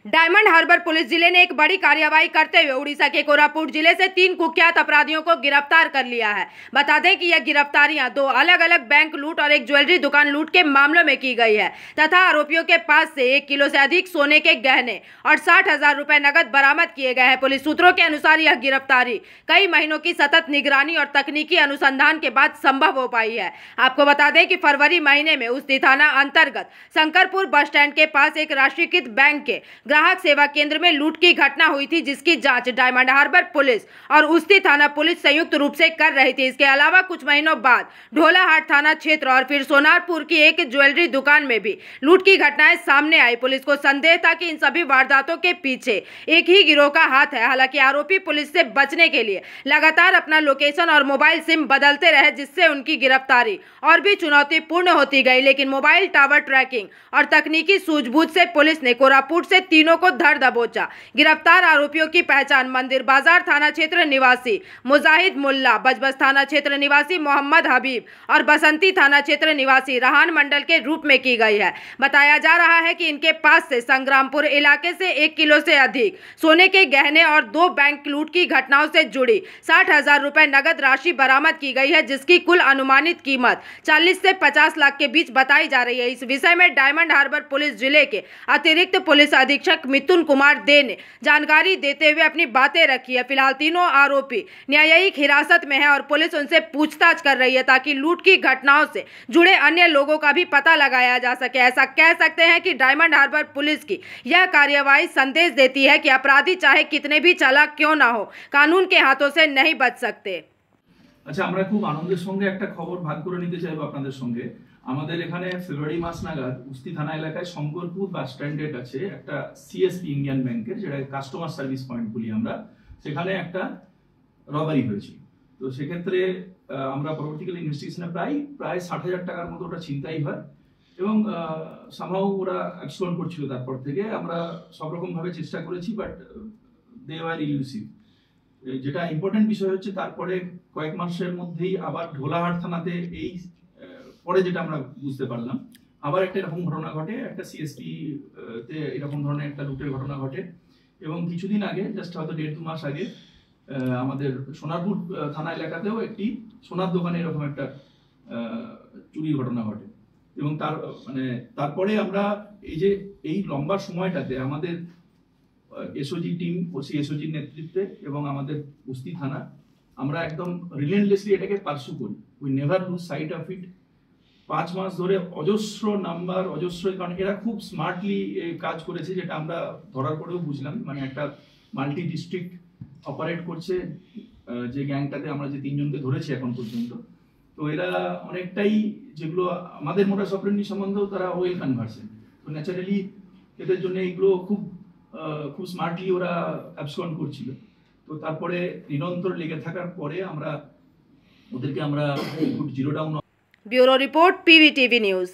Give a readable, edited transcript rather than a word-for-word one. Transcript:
Diamond harbour police जिले ने एक बड़ी कार्रवाई करते हुए उड़ीसा के कोरापुट जिले से 3 कुख्यात अपराधियों को गिरफ्तार कर लिया है। बता दें कि यह गिरफ्तारियां 2 अलग अलग बैंक लूट और एक ज्वेलरी दुकान लूट के मामलों में की गई है तथा आरोपियों के पास से 1 किलो से अधिक सोने के गहने और 60,000 रुपए नगद बरामद किए गए हैं। पुलिस सूत्रों के अनुसार यह गिरफ्तारी कई महीनों की सतत निगरानी और तकनीकी अनुसंधान के बाद संभव हो पाई है। आपको बता दें कि फरवरी महीने में उस्ती थाना अंतर्गत शंकरपुर बस स्टैंड के पास एक राष्ट्रीयकृत बैंक के ग्राहक सेवा केंद्र में लूट की घटना हुई थी, जिसकी जांच डायमंड हार्बर पुलिस और उस्ती थाना पुलिस संयुक्त रूप से कर रही थी। इसके अलावा कुछ महीनों बाद ढोलाहाट थाना क्षेत्र और फिर सोनारपुर की एक ज्वेलरी दुकान में भी लूट की घटनाएं सामने आई। पुलिस को संदेह था कि इन सभी वारदातों के पीछे एक ही गिरोह का हाथ है। हालांकि आरोपी पुलिस से बचने के लिए लगातार अपना लोकेशन और मोबाइल सिम बदलते रहे, जिससे उनकी गिरफ्तारी और भी चुनौतीपूर्ण होती गई। लेकिन मोबाइल टावर ट्रैकिंग और तकनीकी सूझबूझ से पुलिस ने कोरापुट से तीनों को धर दबोचा। गिरफ्तार आरोपियों की पहचान मंदिर बाजार थाना क्षेत्र निवासी मुजाहिद मुल्ला, बजबस थाना क्षेत्र निवासी मोहम्मद हबीब और बसंती थाना क्षेत्र निवासी रहान मंडल के रूप में की गई है। बताया जा रहा है कि इनके पास से संग्रामपुर इलाके से 1 किलो से अधिक सोने के गहने और 2 बैंक लूट की घटनाओं से जुड़ी 60,000 रुपए नगद राशि बरामद की गई है, जिसकी कुल अनुमानित कीमत 40 से 50 लाख के बीच बताई जा रही है। इस विषय में डायमंड हार्बर पुलिस जिले के अतिरिक्त पुलिस अधीक्षक मिथुन कुमार दे ने जानकारी देते हुए अपनी बातें रखी है। फिलहाल तीनों आरोपी न्यायिक हिरासत में है और पुलिस उनसे पूछताछ कर रही है ताकि लूट की घटनाओं से जुड़े अन्य लोगों का भी पता लगाया जा सके। ऐसा कह सकते हैं कि डायमंड हार्बर पुलिस की यह कार्यवाही संदेश देती है कि अपराधी चाहे कितने भी चालाक क्यों ना हो, कानून के हाथों से नहीं बच सकते। আচ্ছা, আমরা খুব আনন্দের সঙ্গে একটা খবর ভাগ করে নিতে চাইবো আপনাদের সঙ্গে। আমাদের এখানে ফেব্রুয়ারি মাস নাগাদ উস্তি থানা এলাকায় শঙ্করপুর বাস স্ট্যান্ডের কাছে একটা সিএসপি ইন্ডিয়ান ব্যাংকের, যেটা কাস্টমার সার্ভিস পয়েন্ট বলি আমরা, সেখানে একটা রবারি হয়েছিল। তো সেক্ষেত্রে আমরা পরবর্তীকালে ইনভেস্টিগেশনে প্রায় 60,000 টাকার মতো ওটা ছিনতাই হয় এবং সামহাউ ওরা অ্যাবসকন্ড করছিল। তারপর থেকে আমরা সব রকম ভাবে চেষ্টা করেছি, বাট দে ওয়ার ইলুসিভ। যেটা ইম্পর্টেন্ট বিষয় হচ্ছে, তারপরে কয়েক মাসের মধ্যেই আবার ঢোলাহাট থানাতে এই পরে যেটা আমরা বুঝতে পারলাম, আবার একটা এরকম ঘটনা ঘটে, একটা সিএসপি তে এরকম ধরনের একটা লুটের ঘটনা ঘটে। এবং কিছুদিন আগে, জাস্ট হয়তো 1.5-2 মাস আগে, আমাদের সোনারপুর থানা এলাকাতেও একটি সোনার দোকানে এরকম একটা চুরির ঘটনা ঘটে। এবং তারপরে আমরা এই লম্বা সময়টাতে আমাদের এসওজি টিম, ওসি এসওজির নেতৃত্বে এবং আমাদের উস্তি থানা, আমরা একদম রিলেন্টলেসলি এটাকে পার্সু করি। We never lose sight of it. 5 মাস ধরে অজস্র নাম্বার, কারণ এরা খুব স্মার্টলি কাজ করেছে, যেটা আমরা ধরার পরেও বুঝলাম। মানে একটা মাল্টি ডিস্ট্রিক্ট অপারেট করছে যে গ্যাংটাতে আমরা যে 3 জনকে ধরেছি এখন পর্যন্ত। তো এরা অনেকটাই, যেগুলো আমাদের মোডাস অপারেন্ডি সম্বন্ধেও তারা ওয়েল কনভার্সেন্ট। তো ন্যাচারালি এদের জন্য এইগুলো খুব স্মার্টলি ওরা অ্যাবসকন্ড করছিল। তো তারপরে নিরন্তর লেগে থাকার পরে ওদেরকে আমরা zero down. Bureau report, PVTV news.